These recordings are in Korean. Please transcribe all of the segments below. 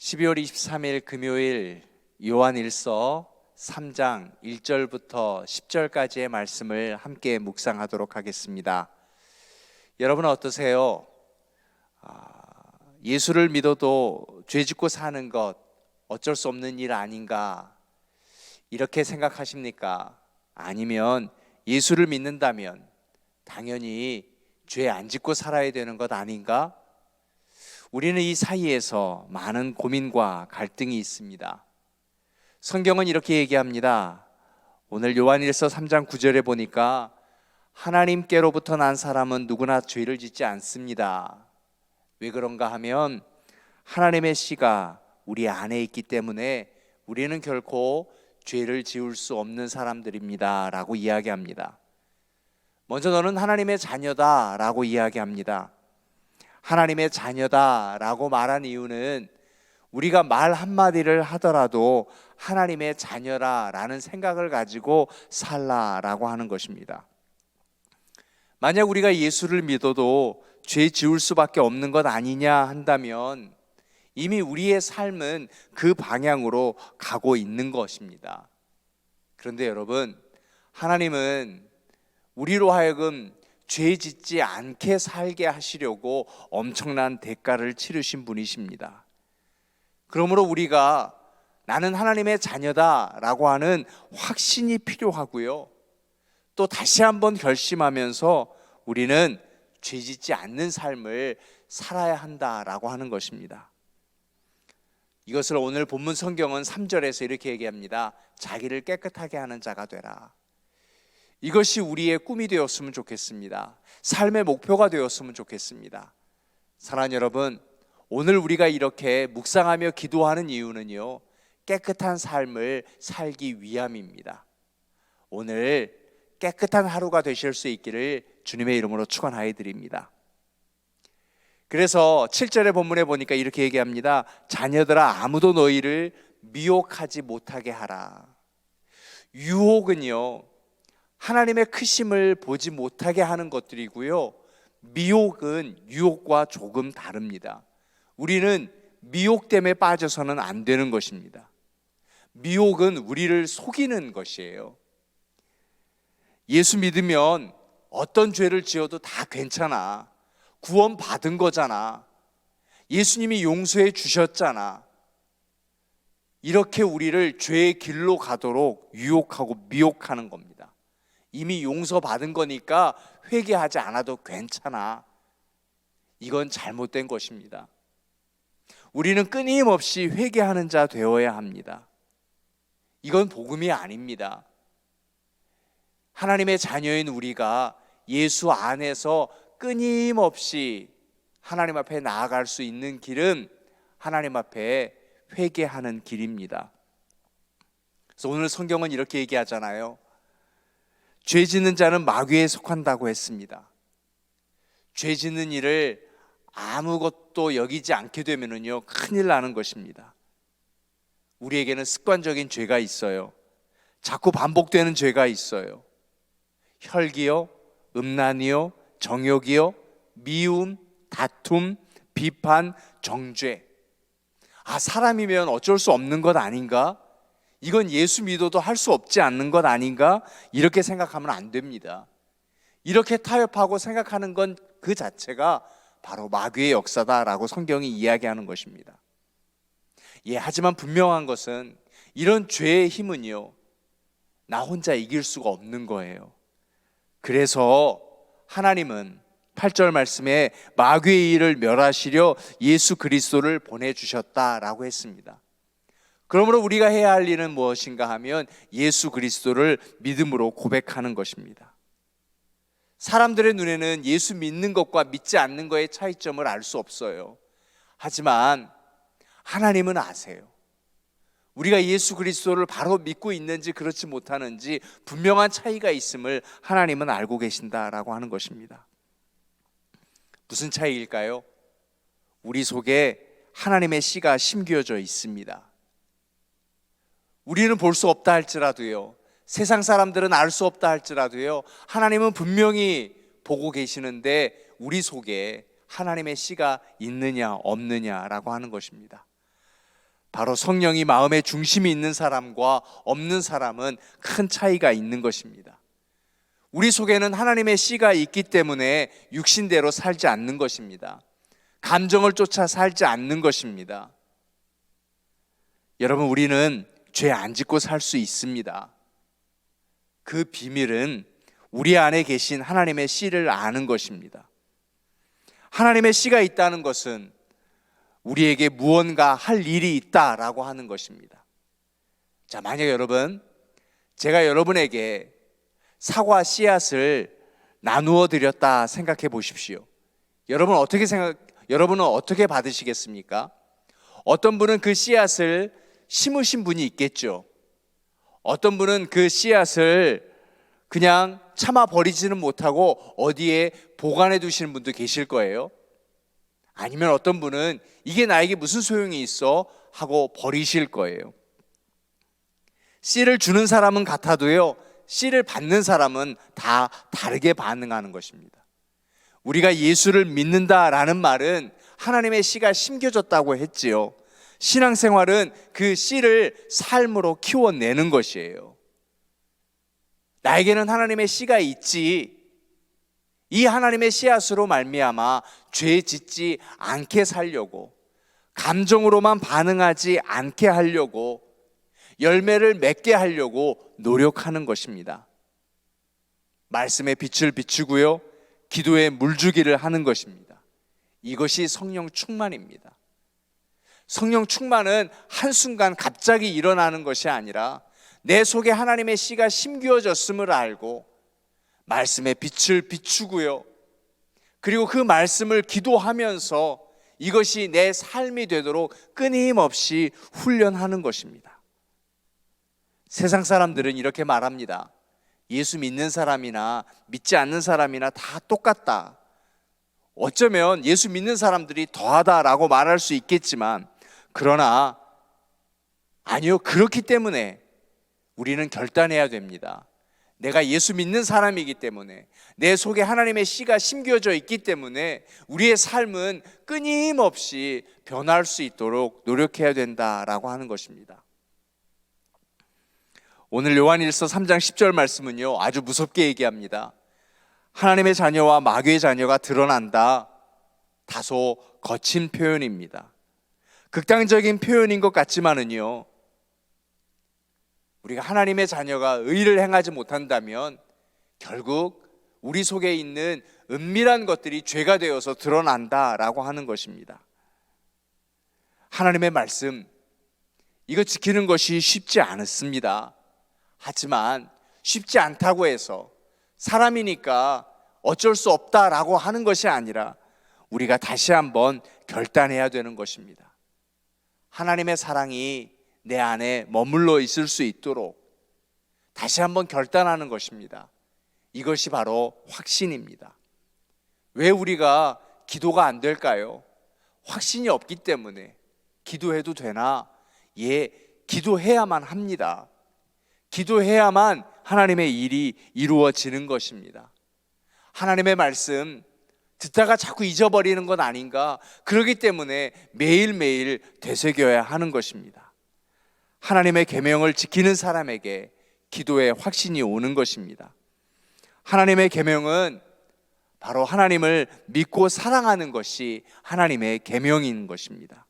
12월 23일 금요일 요한일서 3장 1절부터 10절까지의 말씀을 함께 묵상하도록 하겠습니다. 여러분 어떠세요? 예수를 믿어도 죄 짓고 사는 것 어쩔 수 없는 일 아닌가 이렇게 생각하십니까? 아니면 예수를 믿는다면 당연히 죄 안 짓고 살아야 되는 것 아닌가? 우리는 이 사이에서 많은 고민과 갈등이 있습니다. 성경은 이렇게 얘기합니다. 오늘 요한일서 3장 9절에 보니까 하나님께로부터 난 사람은 누구나 죄를 짓지 않습니다. 왜 그런가 하면 하나님의 씨가 우리 안에 있기 때문에 우리는 결코 죄를 지을 수 없는 사람들입니다 라고 이야기합니다. 먼저 너는 하나님의 자녀다 라고 이야기합니다. 하나님의 자녀다라고 말한 이유는 우리가 말 한마디를 하더라도 하나님의 자녀라라는 생각을 가지고 살라라고 하는 것입니다. 만약 우리가 예수를 믿어도 죄 지을 수밖에 없는 것 아니냐 한다면 이미 우리의 삶은 그 방향으로 가고 있는 것입니다. 그런데 여러분, 하나님은 우리로 하여금 죄 짓지 않게 살게 하시려고 엄청난 대가를 치르신 분이십니다. 그러므로 우리가 나는 하나님의 자녀다라고 하는 확신이 필요하고요. 또 다시 한번 결심하면서 우리는 죄 짓지 않는 삶을 살아야 한다라고 하는 것입니다. 이것을 오늘 본문 성경은 3절에서 이렇게 얘기합니다. 자기를 깨끗하게 하는 자가 되라. 이것이 우리의 꿈이 되었으면 좋겠습니다. 삶의 목표가 되었으면 좋겠습니다. 사랑하는 여러분, 오늘 우리가 이렇게 묵상하며 기도하는 이유는요, 깨끗한 삶을 살기 위함입니다. 오늘 깨끗한 하루가 되실 수 있기를 주님의 이름으로 축원하여 드립니다. 그래서 7절의 본문에 보니까 이렇게 얘기합니다. 자녀들아, 아무도 너희를 미혹하지 못하게 하라. 유혹은요, 하나님의 크심을 보지 못하게 하는 것들이고요, 미혹은 유혹과 조금 다릅니다. 우리는 미혹 때문에 빠져서는 안 되는 것입니다. 미혹은 우리를 속이는 것이에요. 예수 믿으면 어떤 죄를 지어도 다 괜찮아. 구원 받은 거잖아. 예수님이 용서해 주셨잖아. 이렇게 우리를 죄의 길로 가도록 유혹하고 미혹하는 겁니다. 이미 용서받은 거니까 회개하지 않아도 괜찮아. 이건 잘못된 것입니다. 우리는 끊임없이 회개하는 자 되어야 합니다. 이건 복음이 아닙니다. 하나님의 자녀인 우리가 예수 안에서 끊임없이 하나님 앞에 나아갈 수 있는 길은 하나님 앞에 회개하는 길입니다. 그래서 오늘 성경은 이렇게 얘기하잖아요. 죄 짓는 자는 마귀에 속한다고 했습니다. 죄 짓는 일을 아무것도 여기지 않게 되면은요, 큰일 나는 것입니다. 우리에게는 습관적인 죄가 있어요. 자꾸 반복되는 죄가 있어요. 혈기요, 음란이요, 정욕이요, 미움, 다툼, 비판, 정죄. 사람이면 어쩔 수 없는 것 아닌가? 이건 예수 믿어도 할 수 없지 않는 것 아닌가? 이렇게 생각하면 안 됩니다. 이렇게 타협하고 생각하는 건 그 자체가 바로 마귀의 역사다라고 성경이 이야기하는 것입니다. 하지만 분명한 것은 이런 죄의 힘은요, 나 혼자 이길 수가 없는 거예요. 그래서 하나님은 8절 말씀에 마귀의 일을 멸하시려 예수 그리스도를 보내주셨다라고 했습니다. 그러므로 우리가 해야 할 일은 무엇인가 하면 예수 그리스도를 믿음으로 고백하는 것입니다. 사람들의 눈에는 예수 믿는 것과 믿지 않는 것의 차이점을 알 수 없어요. 하지만 하나님은 아세요. 우리가 예수 그리스도를 바로 믿고 있는지 그렇지 못하는지 분명한 차이가 있음을 하나님은 알고 계신다라고 하는 것입니다. 무슨 차이일까요? 우리 속에 하나님의 씨가 심겨져 있습니다. 우리는 볼 수 없다 할지라도요, 세상 사람들은 알 수 없다 할지라도요, 하나님은 분명히 보고 계시는데 우리 속에 하나님의 씨가 있느냐 없느냐라고 하는 것입니다. 바로 성령이 마음의 중심이 있는 사람과 없는 사람은 큰 차이가 있는 것입니다. 우리 속에는 하나님의 씨가 있기 때문에 육신대로 살지 않는 것입니다. 감정을 쫓아 살지 않는 것입니다. 여러분, 우리는 죄 안 짓고 살 수 있습니다. 그 비밀은 우리 안에 계신 하나님의 씨를 아는 것입니다. 하나님의 씨가 있다는 것은 우리에게 무언가 할 일이 있다라고 하는 것입니다. 자, 만약 여러분, 제가 여러분에게 사과 씨앗을 나누어 드렸다 생각해 보십시오. 여러분은 어떻게 받으시겠습니까? 어떤 분은 그 씨앗을 심으신 분이 있겠죠. 어떤 분은 그 씨앗을 그냥 참아 버리지는 못하고 어디에 보관해 두시는 분도 계실 거예요. 아니면 어떤 분은 이게 나에게 무슨 소용이 있어 하고 버리실 거예요. 씨를 주는 사람은 같아도요, 씨를 받는 사람은 다 다르게 반응하는 것입니다. 우리가 예수를 믿는다라는 말은 하나님의 씨가 심겨졌다고 했지요. 신앙생활은 그 씨를 삶으로 키워내는 것이에요. 나에게는 하나님의 씨가 있지, 이 하나님의 씨앗으로 말미암아 죄 짓지 않게 살려고, 감정으로만 반응하지 않게 하려고, 열매를 맺게 하려고 노력하는 것입니다. 말씀의 빛을 비추고요, 기도에 물주기를 하는 것입니다. 이것이 성령 충만입니다. 성령 충만은 한순간 갑자기 일어나는 것이 아니라 내 속에 하나님의 씨가 심겨졌음을 알고 말씀의 빛을 비추고요, 그리고 그 말씀을 기도하면서 이것이 내 삶이 되도록 끊임없이 훈련하는 것입니다. 세상 사람들은 이렇게 말합니다. 예수 믿는 사람이나 믿지 않는 사람이나 다 똑같다. 어쩌면 예수 믿는 사람들이 더하다라고 말할 수 있겠지만, 그러나 아니요, 그렇기 때문에 우리는 결단해야 됩니다. 내가 예수 믿는 사람이기 때문에, 내 속에 하나님의 씨가 심겨져 있기 때문에 우리의 삶은 끊임없이 변할 수 있도록 노력해야 된다라고 하는 것입니다. 오늘 요한일서 3장 10절 말씀은요, 아주 무섭게 얘기합니다. 하나님의 자녀와 마귀의 자녀가 드러난다. 다소 거친 표현입니다. 극단적인 표현인 것 같지만은요, 우리가 하나님의 자녀가 의를 행하지 못한다면 결국 우리 속에 있는 은밀한 것들이 죄가 되어서 드러난다라고 하는 것입니다. 하나님의 말씀, 이거 지키는 것이 쉽지 않습니다. 하지만 쉽지 않다고 해서 사람이니까 어쩔 수 없다라고 하는 것이 아니라 우리가 다시 한번 결단해야 되는 것입니다. 하나님의 사랑이 내 안에 머물러 있을 수 있도록 다시 한번 결단하는 것입니다. 이것이 바로 확신입니다. 왜 우리가 기도가 안 될까요? 확신이 없기 때문에. 기도해도 되나? 예, 기도해야만 합니다. 기도해야만 하나님의 일이 이루어지는 것입니다. 하나님의 말씀 듣다가 자꾸 잊어버리는 건 아닌가? 그렇기 때문에 매일매일 되새겨야 하는 것입니다. 하나님의 계명을 지키는 사람에게 기도의 확신이 오는 것입니다. 하나님의 계명은 바로 하나님을 믿고 사랑하는 것이 하나님의 계명인 것입니다.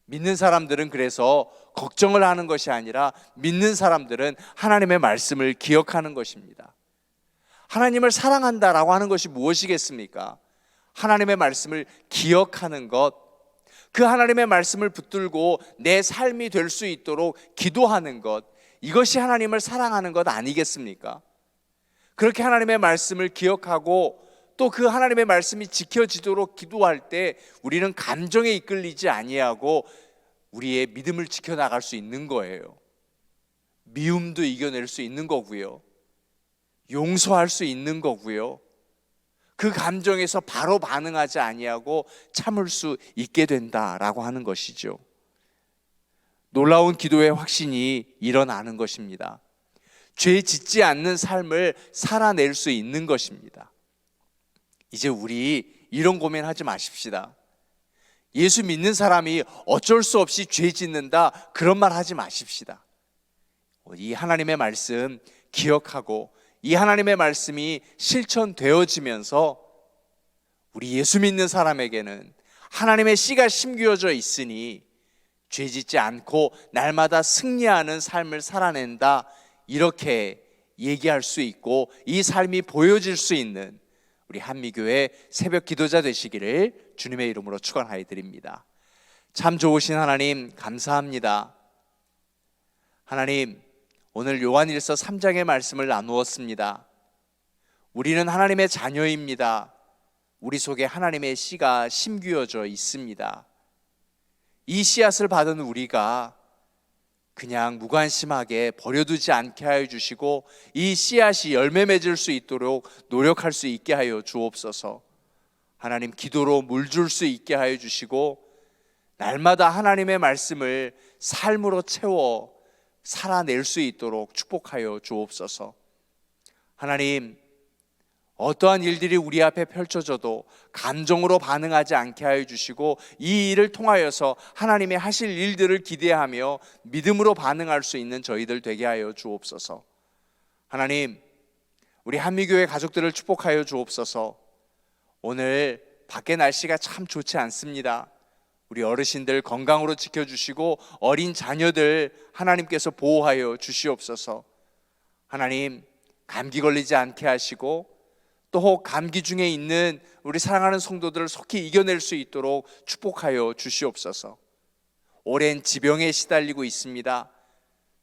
믿는 사람들은 그래서 걱정을 하는 것이 아니라 믿는 사람들은 하나님의 말씀을 기억하는 것입니다. 하나님을 사랑한다라고 하는 것이 무엇이겠습니까? 하나님의 말씀을 기억하는 것, 그 하나님의 말씀을 붙들고 내 삶이 될 수 있도록 기도하는 것, 이것이 하나님을 사랑하는 것 아니겠습니까? 그렇게 하나님의 말씀을 기억하고 또 그 하나님의 말씀이 지켜지도록 기도할 때 우리는 감정에 이끌리지 아니하고 우리의 믿음을 지켜나갈 수 있는 거예요. 미움도 이겨낼 수 있는 거고요, 용서할 수 있는 거고요, 그 감정에서 바로 반응하지 아니하고 참을 수 있게 된다라고 하는 것이죠. 놀라운 기도의 확신이 일어나는 것입니다. 죄 짓지 않는 삶을 살아낼 수 있는 것입니다. 이제 우리 이런 고민하지 마십시다. 예수 믿는 사람이 어쩔 수 없이 죄 짓는다, 그런 말 하지 마십시다. 이 하나님의 말씀 기억하고 이 하나님의 말씀이 실천되어지면서 우리 예수 믿는 사람에게는 하나님의 씨가 심겨져 있으니 죄 짓지 않고 날마다 승리하는 삶을 살아낸다, 이렇게 얘기할 수 있고 이 삶이 보여질 수 있는 우리 한미교회 새벽 기도자 되시기를 주님의 이름으로 축원하여 드립니다. 참 좋으신 하나님, 감사합니다. 하나님, 오늘 요한일서 3장의 말씀을 나누었습니다. 우리는 하나님의 자녀입니다. 우리 속에 하나님의 씨가 심기어져 있습니다. 이 씨앗을 받은 우리가 그냥 무관심하게 버려두지 않게 하여 주시고 이 씨앗이 열매 맺을 수 있도록 노력할 수 있게 하여 주옵소서. 하나님, 기도로 물줄 수 있게 하여 주시고 날마다 하나님의 말씀을 삶으로 채워 살아낼 수 있도록 축복하여 주옵소서. 하나님, 어떠한 일들이 우리 앞에 펼쳐져도 감정으로 반응하지 않게 하여 주시고 이 일을 통하여서 하나님이 하실 일들을 기대하며 믿음으로 반응할 수 있는 저희들 되게 하여 주옵소서. 하나님, 우리 한미교회 가족들을 축복하여 주옵소서. 오늘 밖에 날씨가 참 좋지 않습니다. 우리 어르신들 건강으로 지켜주시고 어린 자녀들 하나님께서 보호하여 주시옵소서. 하나님, 감기 걸리지 않게 하시고 또 감기 중에 있는 우리 사랑하는 성도들을 속히 이겨낼 수 있도록 축복하여 주시옵소서. 오랜 지병에 시달리고 있습니다.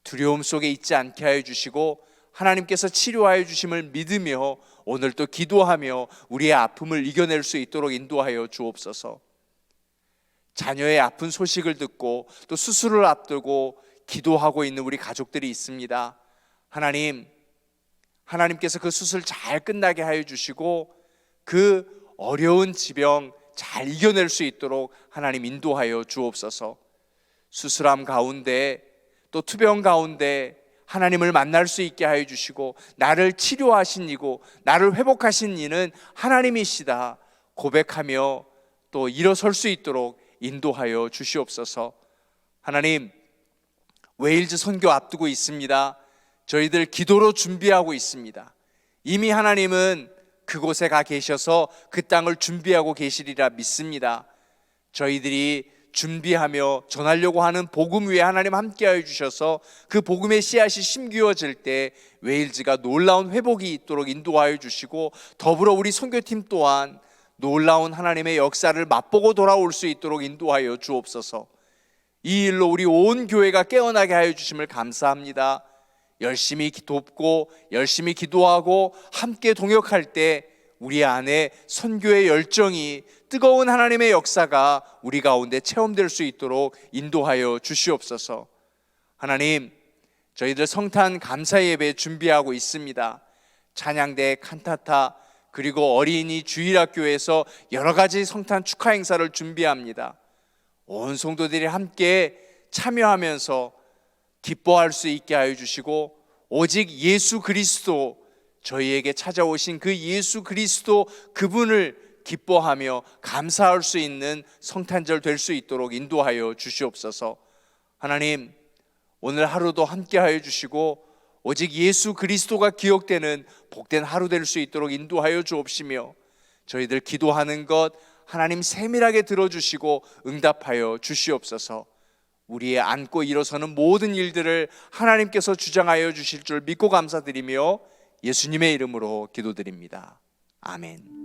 두려움 속에 있지 않게 하여 주시고 하나님께서 치료하여 주심을 믿으며 오늘 또 기도하며 우리의 아픔을 이겨낼 수 있도록 인도하여 주옵소서. 자녀의 아픈 소식을 듣고 또 수술을 앞두고 기도하고 있는 우리 가족들이 있습니다. 하나님께서 그 수술 잘 끝나게 하여 주시고 그 어려운 지병 잘 이겨낼 수 있도록 하나님 인도하여 주옵소서. 수술함 가운데 또 투병 가운데 하나님을 만날 수 있게 하여 주시고 나를 치료하신 이고 나를 회복하신 이는 하나님이시다 고백하며 또 일어설 수 있도록 인도하여 주시옵소서. 하나님, 웨일즈 선교 앞두고 있습니다. 저희들 기도로 준비하고 있습니다. 이미 하나님은 그곳에 가 계셔서 그 땅을 준비하고 계시리라 믿습니다. 저희들이 준비하며 전하려고 하는 복음 위에 하나님 함께하여 주셔서 그 복음의 씨앗이 심기어질 때 웨일즈가 놀라운 회복이 있도록 인도하여 주시고 더불어 우리 선교팀 또한 놀라운 하나님의 역사를 맛보고 돌아올 수 있도록 인도하여 주옵소서. 이 일로 우리 온 교회가 깨어나게 하여 주심을 감사합니다. 열심히 돕고 열심히 기도하고 함께 동역할 때 우리 안에 선교의 열정이 뜨거운 하나님의 역사가 우리 가운데 체험될 수 있도록 인도하여 주시옵소서. 하나님, 저희들 성탄 감사 예배 준비하고 있습니다. 찬양대, 칸타타, 그리고 어린이 주일학교에서 여러 가지 성탄 축하 행사를 준비합니다. 온 성도들이 함께 참여하면서 기뻐할 수 있게 하여 주시고 오직 예수 그리스도, 저희에게 찾아오신 그 예수 그리스도 그분을 기뻐하며 감사할 수 있는 성탄절 될 수 있도록 인도하여 주시옵소서. 하나님, 오늘 하루도 함께하여 주시고 오직 예수 그리스도가 기억되는 복된 하루 될 수 있도록 인도하여 주옵시며 저희들 기도하는 것 하나님 세밀하게 들어주시고 응답하여 주시옵소서. 우리의 안고 일어서는 모든 일들을 하나님께서 주장하여 주실 줄 믿고 감사드리며 예수님의 이름으로 기도드립니다. 아멘.